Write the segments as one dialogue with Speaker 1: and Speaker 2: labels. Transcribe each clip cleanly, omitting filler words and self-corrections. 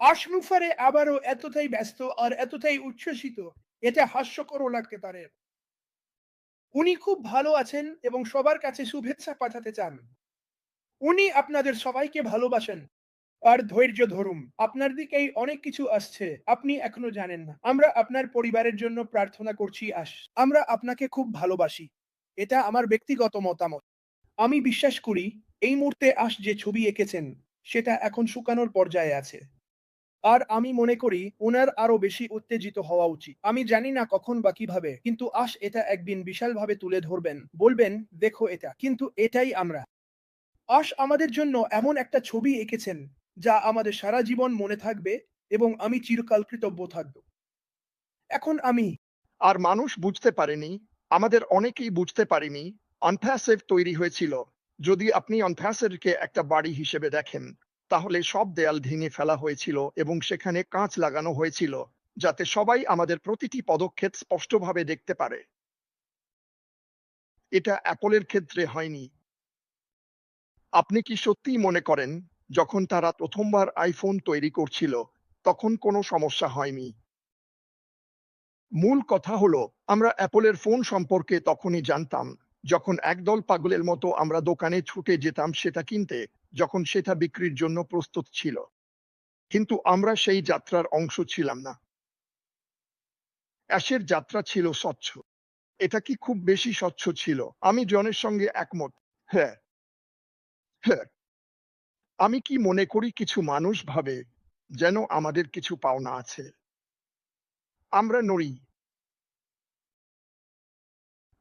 Speaker 1: আশমুফারে আবারও এতটাই ব্যস্ত আর এতটাই উচ্ছ্বসিত, এটা হাস্যকরও লাগতে পারে। উনি খুব ভালো আছেন এবং সবার কাছে শুভেচ্ছা পাঠাতে চান। উনি আপনাদের সবাইকে ভালোবাসেন। আর ধৈর্য ধরুন। আপনার দিকেই অনেক কিছু আসছে। আপনি এখনো জানেন না। আমরা আপনার পরিবারের জন্য প্রার্থনা করছি আমরা আপনাকে খুব ভালোবাসি। এটা আমার ব্যক্তিগত মতামত। আমি বিশ্বাস করি এই মুহূর্তে যে ছবি এঁকেছেন সেটা এখন শুকানোর পর্যায়ে আছে। আর আমি মনে করি উনার আরো বেশি উত্তেজিত হওয়া উচিত। আমি জানি না কখন বা কিভাবে, কিন্তু এটা একদিন বিশালভাবে তুলে ধরবেন। বলবেন, "দেখো এটা।" কিন্তু এটাই আমরা। আমাদের জন্য এমন একটা ছবি এঁকেছেন যা আমাদের সারা জীবন মনে থাকবে এবং আমি চিরকাল কৃতজ্ঞ থাকব। এখন আমি
Speaker 2: আর মানুষ বুঝতে পারেনি, আমাদের অনেকেই বুঝতে পারিনি, আনফ্যাসিভ তৈরি হয়েছিল। যদি আপনি আনফ্যাসিভকে একটা বাড়ি হিসেবে দেখেন, তাহলে সব দেয়াল ভেঙে ফেলা হয়েছিল এবং সেখানে কাঁচ লাগানো হয়েছিল, যাতে সবাই আমাদের প্রতিটি পদক্ষেপ স্পষ্টভাবে দেখতে পারে। এটা অ্যাপলের ক্ষেত্রে হয়নি। আপনি কি সত্যিই মনে করেন, যখন তারা প্রথমবার আইফোন তৈরি করছিল, তখন কোনো সমস্যা হয়নি? মূল কথা হলো, আমরা অ্যাপলের ফোন সম্পর্কে তখনই জানতাম, যখন একদল পাগলের মতো আমরা দোকানে ছুটে যেতাম সেটা কিনতে, যখন সেটা বিক্রির জন্য প্রস্তুত ছিল। কিন্তু আমরা সেই যাত্রার অংশ ছিলাম না। অ্যাশের যাত্রা ছিল স্বচ্ছ। এটা কি খুব বেশি স্বচ্ছ ছিল? আমি জনের সঙ্গে একমত। হ্যাঁ, হ্যাঁ। আমি কি মনে করি কিছু মানুষ ভাবে যেন আমাদের কিছু পাওনা আছে। আমরা নড়ি।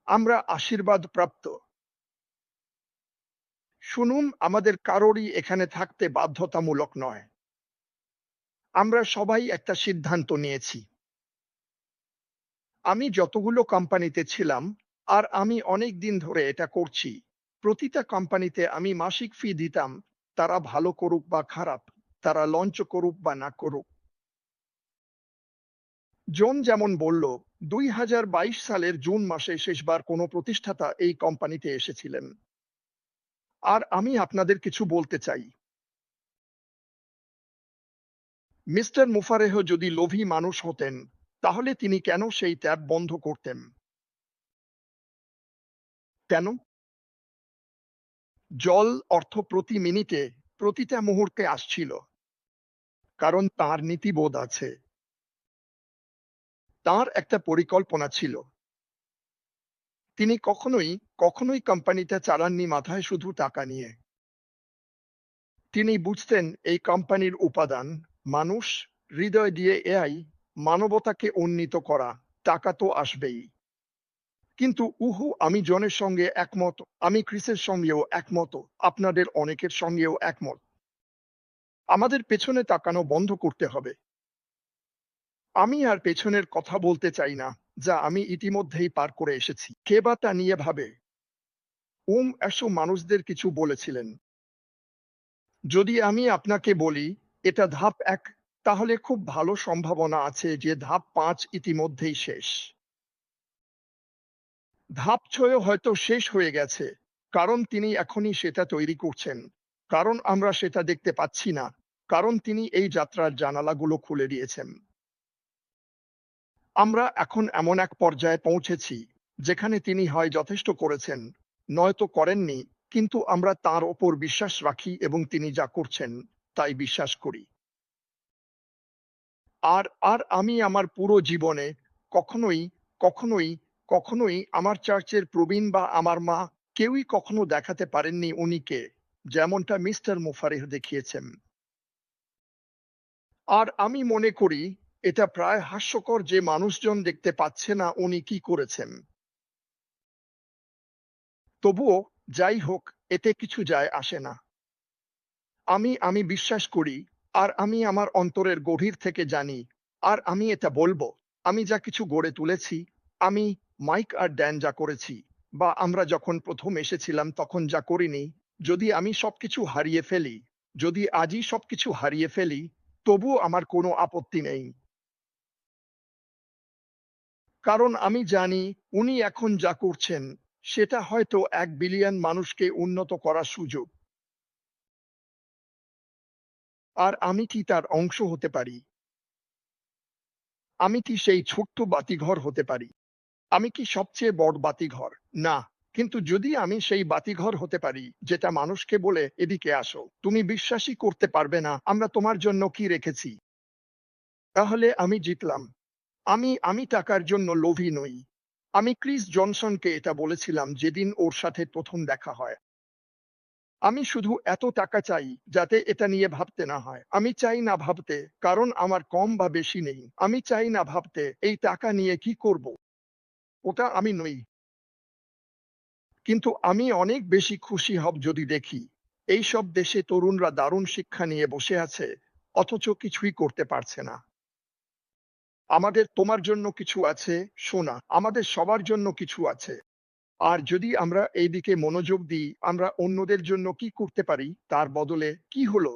Speaker 2: আমরা আশীর্বাদ প্রাপ্ত। শুনুন, আমাদের কারোরই এখানে থাকতে বাধ্যতামূলক নয়। আমরা সবাই একটা সিদ্ধান্ত নিয়েছি। আমি যতগুলো কোম্পানিতে ছিলাম, আর আমি অনেক দিন ধরে এটা করছি, প্রতিটা কোম্পানিতে আমি মাসিক ফি দিতাম। তারা ভালো করুক বা খারাপ, তারা লঞ্চ করুক বা না করুক। জন যেমন বলল, ২০২২ সালের জুন মাসে শেষবার কোনো প্রতিষ্ঠাতা এই কোম্পানিতে এসেছিলেন। আর আমি আপনাদের কিছু বলতে চাই। মিস্টার মুফারেহ যদি লোভী মানুষ হতেন, তাহলে তিনি কেন সেই ট্যাপ বন্ধ করতেন? কেন? জল অর্থ প্রতি মিনিটে, প্রতিটা মুহূর্তে আসছিল। কারণ তাঁর নীতিবোধ আছে। তাঁর একটা পরিকল্পনা ছিল। তিনি কখনোই কোম্পানিটা চালাননি মাথায় শুধু টাকা নিয়ে। তিনি বুঝতেন এই কোম্পানির উপাদান, মানুষ, হৃদয় দিয়ে এআই, মানবতাকে উন্নীত করা, টাকা তো আসবেই। কিন্তু আমি জনের সঙ্গে একমত, আমি ক্রিসের সঙ্গেও একমত, আপনাদের অনেকের সঙ্গেও একমত। আমাদের পেছনে তাকানো বন্ধ করতে হবে। আমি আর পেছনের কথা বলতে চাই না, যা আমি ইতিমধ্যেই পার করে এসেছি। কে বা তা নিয়ে ভাবে? এসব মানুষদের কিছু বলেছিলেন। যদি আমি আপনাকে বলি এটা ধাপ ১, তাহলে খুব ভালো সম্ভাবনা আছে যে ধাপ ৫ ইতিমধ্যেই শেষ। ধাপ ৬ হয়তো শেষ হয়ে গেছে, কারণ তিনি এখনই সেটা তৈরি করছেন। কারণ আমরা সেটা দেখতে পাচ্ছি না। কারণ তিনি এই যাত্রার জানালাগুলো খুলে দিয়েছেন। আমরা এখন এমন এক পর্যায়ে পৌঁছেছি, যেখানে তিনি হয় যথেষ্ট করেছেন, নয়তো করেননি, কিন্তু আমরা তাঁর ওপর বিশ্বাস রাখি এবং তিনি যা করছেন, তাই বিশ্বাস করি। আর আমি আমার পুরো জীবনে কখনোই, কখনোই, কখনোই আমার চার্চের প্রবীণ বা আমার মা কেউই কখনো দেখাতে পারেননি উনি কে, যেমনটা মিস্টার মুফারিহ দেখিয়েছেন। আর আমি মনে করি এটা প্রায় হাস্যকর যে মানুষজন দেখতে পাচ্ছে না উনি কি করেছেন। তবুও, যাই হোক, এতে কিছু যায় আসে না। আমি বিশ্বাস করি, আর আমি আমার অন্তরের গভীর থেকে জানি, আর আমি এটা বলব, আমি যা কিছু গড়ে তুলেছি, আমি, মাইক আর ড্যান যা করেছি, বা আমরা যখন প্রথম এসেছিলাম তখন যা করিনি, যদি আমি সবকিছু হারিয়ে ফেলি, যদি আজই সবকিছু হারিয়ে ফেলি, তবুও আমার কোনো আপত্তি নেই। কারণ আমি জানি উনি এখন যা করছেন, সেটা হয়তো ১ বিলিয়ন মানুষকে উন্নত করার সুযোগ। আর আমি কি তার অংশ হতে পারি? আমি কি সেই ছোট্ট বাতিঘর হতে পারি? আমি কি সবচেয়ে বড় বাতিঘর? না। কিন্তু যদি আমি সেই বাতিঘর হতে পারি যেটা মানুষকে বলে, এদিকে আসো, তুমি বিশ্বাসই করতে পারবে না আমরা তোমার জন্য কি রেখেছি, তাহলে আমি জিতলাম। আমি টাকার জন্য লোভী নই। আমি ক্রিস জনসনকে এটা বলেছিলাম যেদিন ওর সাথে প্রথম দেখা হয়। আমি শুধু এত টাকা চাই যাতে এটা নিয়ে ভাবতে না হয়। আমি চাই না ভাবতে, কারণ আমার কম বা বেশি নেই। আমি চাই না ভাবতে এই টাকা নিয়ে কি করব। ওটা আমি নই। কিন্তু আমি অনেক বেশি খুশি হব যদি দেখি এইসব দেশে তরুণরা দারুণ শিক্ষা নিয়ে বসে আছে, অথচ কিছুই করতে পারছে না। আমাদের তোমার জন্য কিছু আছে, সোনা। আমাদের সবার জন্য কিছু আছে। আর যদি আমরা এই দিকে মনোযোগ দিই, আমরা অন্যদের জন্য কি করতে পারি তার বদলে কি হলো,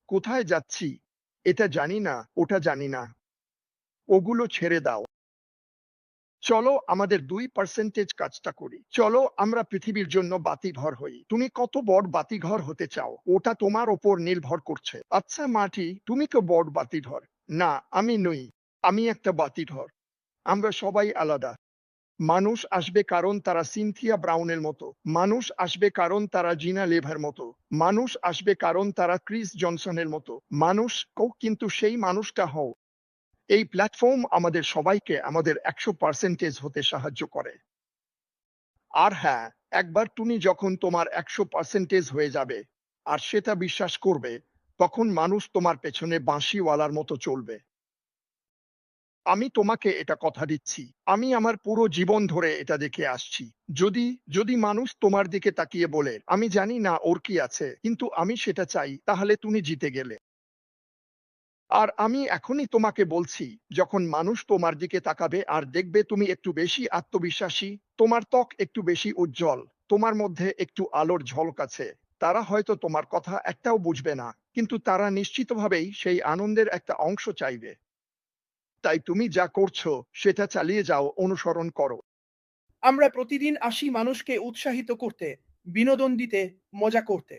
Speaker 2: কোথায় যাচ্ছি, এটা জানি না, ওটা জানি না, ওগুলো ছেড়ে দাও। চলো আমাদের 2% কাজটা করি। চলো আমরা পৃথিবীর জন্য বাতিঘর হই। তুমি কত বড় বাতিঘর হতে চাও ওটা তোমার ওপর নির্ভর করছে। আচ্ছা মাটি, তুমি তো বড় বাতিঘর। না, আমি নই। আমি একটা বাতিঘর। আমরা সবাই আলাদা। মানুষ আসবে কারণ তারা সিনথিয়া ব্রাউনের মতো। মানুষ আসবে কারণ তারা জিনা লেভার মতো। মানুষ আসবে কারণ তারা ক্রিস জনসনের মতো। মানুষ কিন্তু সেই মানুষটা হও। এই প্ল্যাটফর্ম আমাদের সবাইকে আমাদের 100% হতে সাহায্য করে। আর হ্যাঁ, একবার তুমি যখন তোমার 100% হয়ে যাবে আর সেটা বিশ্বাস করবে, তখন মানুষ তোমার পেছনে বাঁশিওয়ালার মতো চলবে। আমি তোমাকে এটা কথা দিচ্ছি। আমি আমার পুরো জীবন ধরে এটা দেখে আসছি। যদি যদি মানুষ তোমার দিকে তাকিয়ে বলে, আমি জানি না ওর কি আছে, কিন্তু আমি সেটা চাই, তাহলে তুমি জিতে গেলে। আর আমি এখনই তোমাকে বলছি, যখন মানুষ তোমার দিকে তাকাবে আর দেখবে তুমি একটু বেশি আত্মবিশ্বাসী, তোমার ত্বক একটু বেশি উজ্জ্বল, তোমার মধ্যে একটু আলোর ঝলক আছে, তারা হয়তো তোমার কথা একটাও বুঝবে না, কিন্তু তারা নিশ্চিতভাবেই সেই আনন্দের একটা অংশ চাইবে। তাই তুমি যা করছো সেটা চালিয়ে যাও, অনুসরণ করো।
Speaker 1: আমরা প্রতিদিন আসি মানুষকে উৎসাহিত করতে, বিনোদন দিতে, মজা করতে।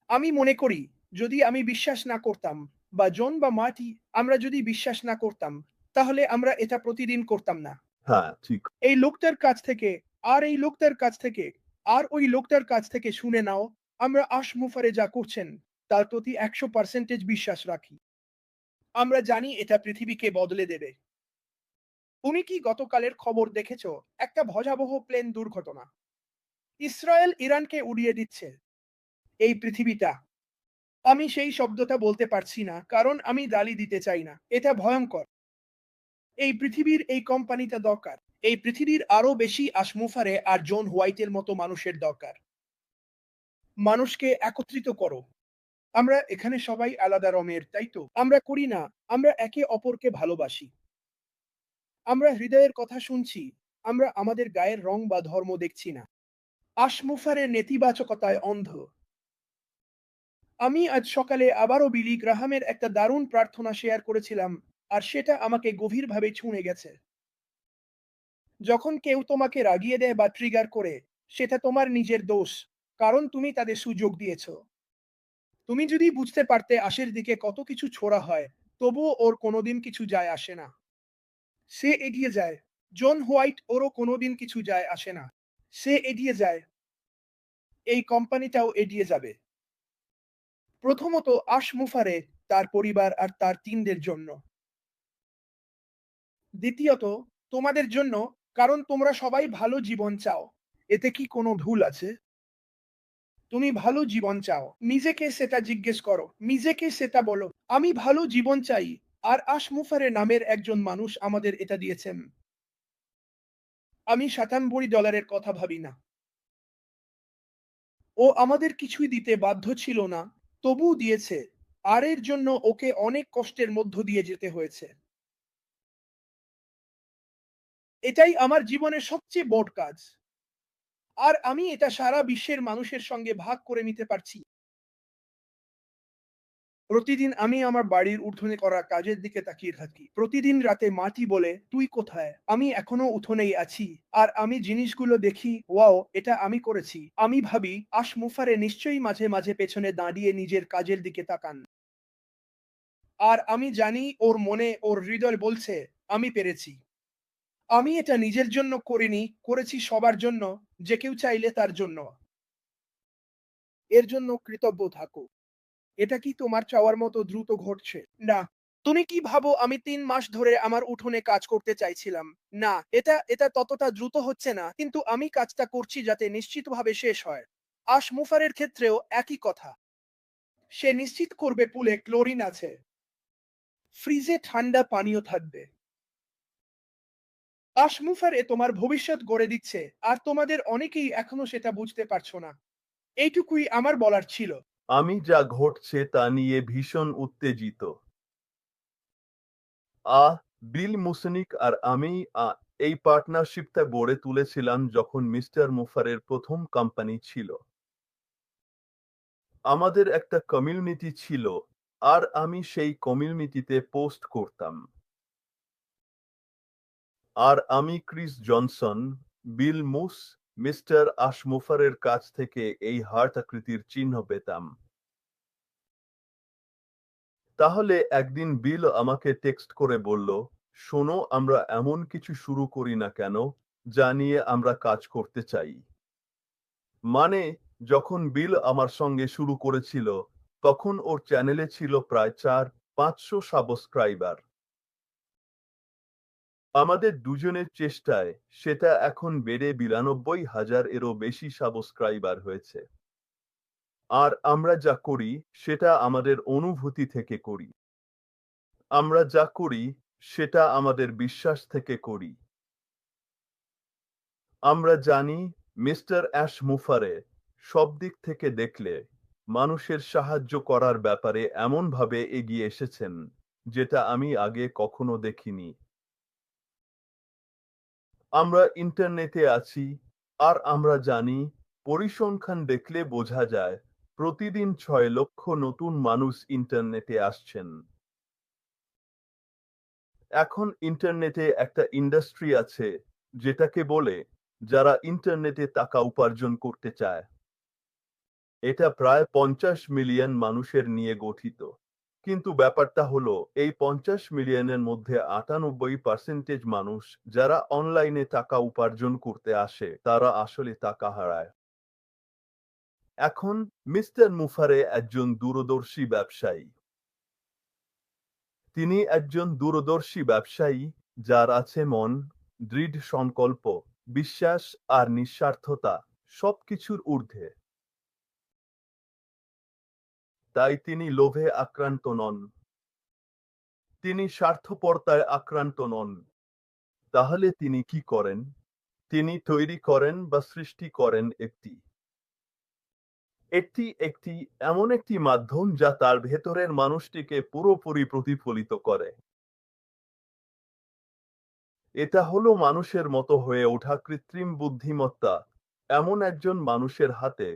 Speaker 1: আমি মনে করি যদি আমি বিশ্বাস না করতাম, বা জন বা মার্টি আমরা যদি বিশ্বাস না করতাম, তাহলে আমরা এটা প্রতিদিন করতাম না।
Speaker 3: হ্যাঁ, ঠিক।
Speaker 1: এই লোকটার কাছ থেকে, আর এই লোকটার কাছ থেকে, আর ওই লোকটার কাছ থেকে শুনে নাও, আমরা আশমুফারে যা করছেন তার প্রতি 100% বিশ্বাস রাখি। আমরা জানি এটা পৃথিবীকে বদলে দেবে। তুমি কি গতকালের খবর দেখেছো? একটা ভয়াবহ প্লেন দুর্ঘটনা। ইসরায়েল ইরানকে উড়িয়ে দিচ্ছে। এই পৃথিবীটা, আমি সেই শব্দটা বলতে পারছি না কারণ আমি গালি দিতে চাই না। এটা ভয়ঙ্কর। এই পৃথিবীর এই কোম্পানিটা দরকার। এই পৃথিবীর আরো বেশি আশমুফারে আর জন হোয়াইটের মতো মানুষের দরকার। মানুষকে একত্রিত করো। আমরা এখানে সবাই আলাদা রঙের, তাই তো? আমরা করি না। আমরা একে অপরকে ভালোবাসি। আমরা হৃদয়ের কথা শুনছি। আমরা আমাদের গায়ের রং বা ধর্ম দেখছি না। আশমুফারের নেতিবাচকতায় অন্ধ। আমি আজ সকালে আবারও বিলি গ্রাহামের একটা দারুণ প্রার্থনা শেয়ার করেছিলাম, আর সেটা আমাকে গভীরভাবে ছুঁয়ে গেছে। যখন কেউ তোমাকে রাগিয়ে দেয় বা ট্রিগার করে, সেটা তোমার নিজের দোষ, কারণ তুমি তাদের সুযোগ দিয়েছ। তুমি যদি বুঝতে পারতে আশের দিকে কত কিছু ছোড়া হয়, তবুও ওর কোনোদিন কিছু যায় আসে না। সে এগিয়ে যায়। জন হোয়াইট, ওরও কোনোদিন কিছু যায় আসে না। সে এগিয়ে যায়। এই কোম্পানিটাও এগিয়ে যাবে। প্রথমত আশমুফারে, তার পরিবার আর তার টিমদের জন্য। দ্বিতীয়ত তোমাদের জন্য, কারণ তোমরা সবাই ভালো জীবন চাও। এতে কি কোনো ভুল আছে? তুমি ভালো জীবন চাও, নিজেকে সেটা জিজ্ঞেস করো, নিজেকে সেটা বলো, আমি ভালো জীবন চাই। আর আশমুফারে নামের একজন মানুষ আমাদের এটা দিয়েছেন। আমি $97 কথা ভাবি না। ও আমাদের কিছুই দিতে বাধ্য ছিল না, তবুও দিয়েছে। আর এর জন্য ওকে অনেক কষ্টের মধ্য দিয়ে যেতে হয়েছে। এটাই আমার জীবনের সবচেয়ে বড় কাজ। আর আমি এটা সারা বিশ্বের মানুষের সঙ্গে ভাগ করে নিতে পারছি। প্রতিদিন আমি আমার বাড়ির উঠোনে করা কাজের দিকে তাকিয়ে থাকি। প্রতিদিন রাতে মাটি বলে, তুই কোথায়? আমি এখনো উঠোনেই আছি। আর আমি জিনিসগুলো দেখি, ওয়াও, এটা আমি করেছি। আমি ভাবি, আশমুফারে নিশ্চয়ই মাঝে মাঝে পেছনে দাঁড়িয়ে নিজের কাজের দিকে তাকান। আর আমি জানি ওর মনে ওর হৃদয় বলছে আমি পেরেছি। আমি এটা নিজের জন্য করিনি, করেছি সবার জন্য, যে কেউ চাইলে তার জন্য। এর জন্য কৃতজ্ঞ থাকো। এটা কি তোমার চাওয়ার মতো দ্রুত ঘটছে? না। তুমি কি ভাবো আমি ৩ মাস ধরে আমার উঠোনে কাজ করতে চাইছিলাম? না, এটা ততটা দ্রুত হচ্ছে না। কিন্তু আমি কাজটা করছি যাতে নিশ্চিতভাবে শেষ হয়। আশমুফারের ক্ষেত্রেও একই কথা। সে নিশ্চিত করবে পুলে ক্লোরিন আছে। ফ্রিজে ঠান্ডা পানীয় থাকবে। আশমুফারে তোমার ভবিষ্যৎ গড়ে দিচ্ছে আর তোমাদের অনেকেই এখনো সেটা বুঝতে পারছো না। এইটুকুই আমার বলার ছিল।
Speaker 3: আমি যা ঘটছে তা নিয়ে ভীষণ উত্তেজিত। আহ বিল মুসনিক আর আমি এই পার্টনারশিপটা গড়ে তুলেছিলাম যখন মিস্টার মুফারের প্রথম কোম্পানি ছিল। আমাদের একটা কমিউনিটি ছিল আর আমি সেই কমিউনিটিতে পোস্ট করতাম। আর আমি ক্রিস জনসন, বিল মুস, মিস্টার আশমুফারের কাছ থেকে এই হার্ট আকৃতির চিহ্ন পেতাম। তাহলে একদিন বিল আমাকে টেক্সট করে বলল, শোনো, আমরা এমন কিছু শুরু করি না কেন যা নিয়ে আমরা কাজ করতে চাই। মানে, যখন বিল আমার সঙ্গে শুরু করেছিল তখন ওর চ্যানেলে ছিল প্রায় 400-500 সাবস্ক্রাইবার। আমাদের দুজনের চেষ্টায় সেটা এখন বেড়ে 92,000 এরও বেশি সাবস্ক্রাইবার হয়েছে। আর আমরা যা করি সেটা আমাদের অনুভূতি থেকে করি। আমরা যা করি সেটা আমাদের বিশ্বাস থেকে করি। আমরা জানি মিস্টার অ্যাশ মুফারে সব দিক থেকে দেখলে মানুষের সাহায্য করার ব্যাপারে এমনভাবে এগিয়ে এসেছেন যেটা আমি আগে কখনো দেখিনি। আমরা ইন্টারনেটে আছি আর আমরা জানি পরিসংখ্যান দেখলে বোঝা যায় প্রতিদিন 6 লক্ষ নতুন মানুষ ইন্টারনেটে আসছেন। এখন ইন্টারনেটে একটা ইন্ডাস্ট্রি আছে যেটাকে বলে যারা ইন্টারনেটে টাকা উপার্জন করতে চায়। এটা প্রায় 50 মিলিয়ন মানুষের নিয়ে গঠিত। কিন্তু ব্যাপারটা হলো এই 50 মিলিয়নের মধ্যে 98% মানুষ যারা অনলাইনে টাকা উপার্জন করতে আসে তারা আসলে টাকা হারায়। এখন মিস্টার মুফারে একজন দূরদর্শী ব্যবসায়ী। তিনি একজন দূরদর্শী ব্যবসায়ী যার আছে মন, দৃঢ় সংকল্প, বিশ্বাস আর নিঃস্বার্থতা সবকিছুর ঊর্ধ্বে। তাই তিনি লোভে আক্রান্ত নন। তিনি স্বার্থপরতায় আক্রান্ত নন। তাহলে তিনি কি করেন? তিনি তৈরি করেন বা সৃষ্টি করেন একটি এমন একটি মাধ্যম যা তার ভেতরের মানুষটিকে পুরোপুরি প্রতিফলিত করে। এটা হলো মানুষের মতো হয়ে ওঠা কৃত্রিম বুদ্ধিমত্তা, এমন একজন মানুষের হাতে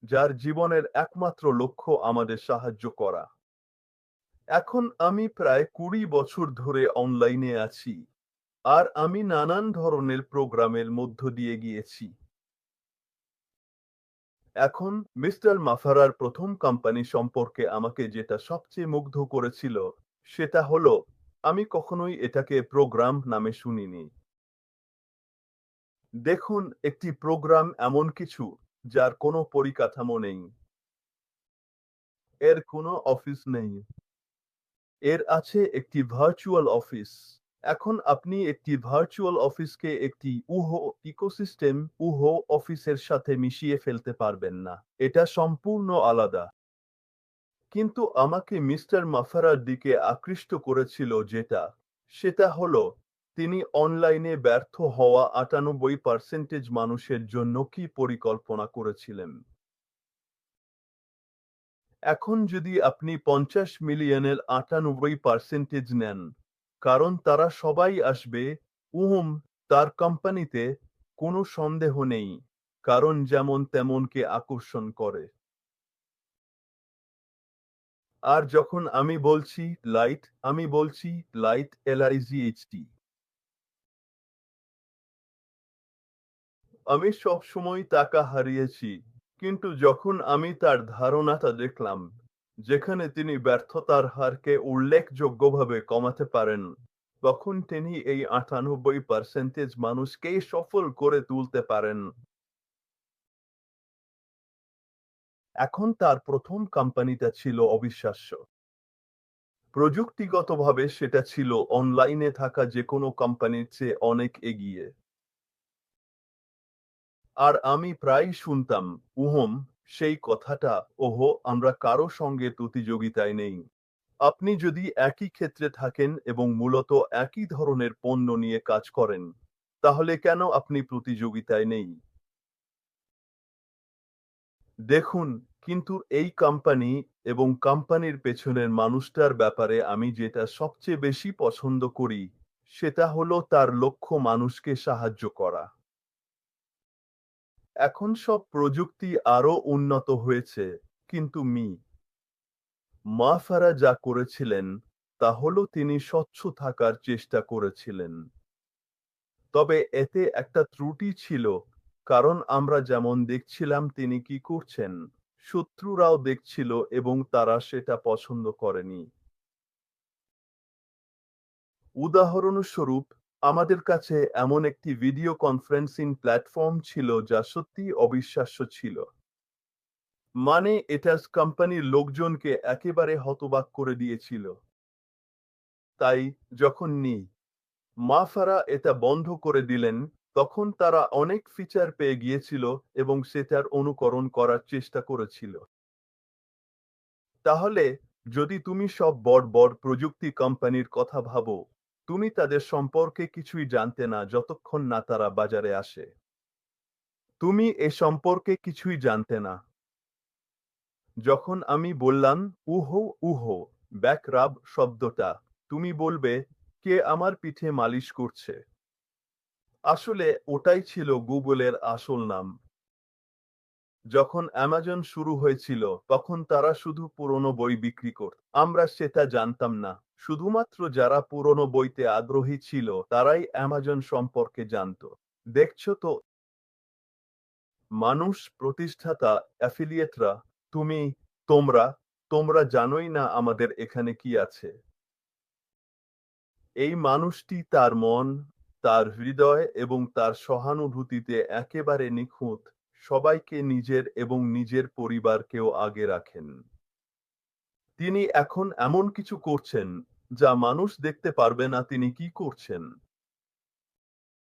Speaker 3: যার জীবনের একমাত্র লক্ষ্য আমাদের সাহায্য করা। এখন আমি প্রায় 20 বছর ধরে অনলাইনে আছি আর আমি নানান ধরনের প্রোগ্রামের মধ্য দিয়ে গিয়েছি। এখন মিস্টার মাফারার প্রথম কোম্পানি সম্পর্কে আমাকে যেটা সবচেয়ে মুগ্ধ করেছিল সেটা হলো আমি কখনোই এটাকে প্রোগ্রাম নামে শুনিনি। দেখুন, একটি প্রোগ্রাম এমন কিছু যার কোনো পরিকাঠামো নেই, এর কোনো অফিস নেই, এর আছে একটি ভার্চুয়াল অফিস। এখন আপনি একটি ভার্চুয়াল অফিসকে একটি ইকোসিস্টেম অফিসের সাথে মিশিয়ে ফেলতে পারবেন না। এটা সম্পূর্ণ আলাদা। কিন্তু আমাকে মিস্টার মাফারার দিকে আকৃষ্ট করেছিল সেটা হলো তিনি অনলাইনে ব্যর্থ হওয়া 98% মানুষের জন্য কি পরিকল্পনা করেছিলেন। এখন যদি আপনি 50 মিলিয়নের 98% নেন, কারণ তারা সবাই আসবে তার কোম্পানিতে, কোনো সন্দেহ নেই, কারণ যেমন তেমনকে আকর্ষণ করে। আর যখন আমি বলছি লাইট LIGHT। আমি সবসময় টাকা হারিয়েছি, কিন্তু যখন আমি তার ধারণাটা দেখলাম, যেখানে তিনি ব্যর্থতার হারকে উল্লেখযোগ্যভাবে কমাতে পারেন, তখন তিনি এই 98% মানুষকেই সফল করে তুলতে পারেন। এখন তার প্রথম কোম্পানিটা ছিল অবিশ্বাস্য। প্রযুক্তিগতভাবে সেটা ছিল অনলাইনে থাকা যেকোনো কোম্পানির চেয়ে অনেক এগিয়ে। আর আমি প্রায়ই শুনতাম, সেই কথাটা, ওহো, আমরা কারো সঙ্গে প্রতিযোগিতায় নেই। আপনি যদি একই ক্ষেত্রে থাকেন এবং মূলত একই ধরনের পণ্য নিয়ে কাজ করেন, তাহলে কেন আপনি প্রতিযোগিতায় নেই? দেখুন, কিন্তু এই কোম্পানি এবং কোম্পানির পেছনের মানুষটার ব্যাপারে আমি যেটা সবচেয়ে বেশি পছন্দ করি, সেটা হলো তার লক্ষ্য মানুষকে সাহায্য করা। এখন সব প্রযুক্তি আরো উন্নত হয়েছে, কিন্তু মা ফারা যা করেছিলেন তা হলো তিনি স্বচ্ছ থাকার চেষ্টা করেছিলেন। তবে এতে একটা ত্রুটি ছিল, কারণ আমরা যেমন দেখছিলাম তিনি কি করছেন, শত্রুরাও দেখছিল এবং তারা সেটা পছন্দ করেনি। উদাহরণস্বরূপ, আমাদের কাছে এমন একটি ভিডিও কনফারেন্সিং প্ল্যাটফর্ম ছিল যা সত্যিই অবিশ্বাস্য ছিল। মানে, এটা কোম্পানির লোকজনকে একেবারে হতবাক করে দিয়েছিল। তাই যখন মা ফারা এটা বন্ধ করে দিলেন, তখন তারা অনেক ফিচার পেয়ে গিয়েছিল এবং সেটার অনুকরণ করার চেষ্টা করেছিল। তাহলে যদি তুমি সব বড় বড় প্রযুক্তি কোম্পানির কথা ভাবো, তুমি তাদের সম্পর্কে কিছুই জানতে না যতক্ষণ না তারা বাজারে আসে। তুমি এ সম্পর্কে কিছুই জানতে না। যখন আমি বললাম উহো ব্যাক রাব শব্দটা, তুমি বলবে, কে আমার পিঠে মালিশ করছে? আসলে ওটাই ছিল গুগলের আসল নাম। যখন অ্যামাজন শুরু হয়েছিল, তখন তারা শুধু পুরনো বই বিক্রি করত। আমরা সেটা জানতাম না। শুধুমাত্র যারা পুরনো বইতে আগ্রহী ছিল তারাই অ্যামাজন সম্পর্কে জানত। দেখছো তো, মানুষ, প্রতিষ্ঠাতা, অ্যাফিলিয়েটরা, তুমি, তোমরা, তোমরা জানোই না আমাদের এখানে কি আছে। এই মানুষটি তার মন, তার হৃদয় এবং তার সহানুভূতিতে একেবারে নিখুঁত, সবাইকে নিজের এবং নিজের পরিবারকেও আগে রাখেন। তিনি এখন এমন কিছু করছেন যা মানুষ দেখতে পারবে না তিনি কি করছেন।